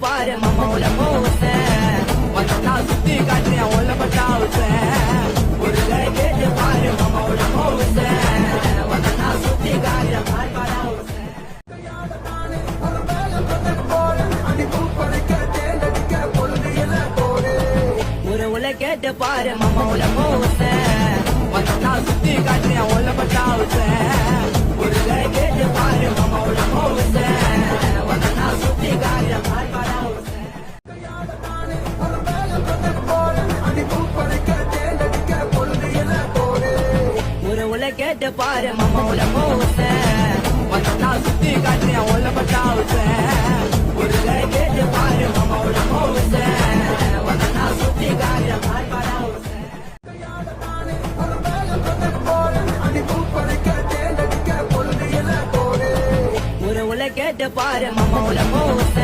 பாரு மாமா உல மோச வந்தா சுத்தி காட்டுறேன் உள்ள பட்டாவுச ஒரு கேட்டு பாரு மாமா உல மோச வந்தா சுத்தி காட்டுறேன் பாரு பட்டாவுச ஒரு உல கேட்டு பாரு மாமா உல மோச வந்தா சுத்தி காட்டுறேன் உள்ள பட்டாவுச ஒரு கேட்டு பாரு மாமா உல மோச வந்தா சுத்தி காட்டுறேன் பாரு பட்டாவுச ஒரு உல கேட்டு பாரு மாமா உல மோச வந்தா சுத்தி காட்டுறேன் உள்ள பட்டாவுச ஒரு கேட்டு பாரு மாமா உல மோச வந்தா சுத்தி காட்டுறேன் பாரு பட்டாவுச ஒரு உல கேட்டு பாரு மாமா உல மோச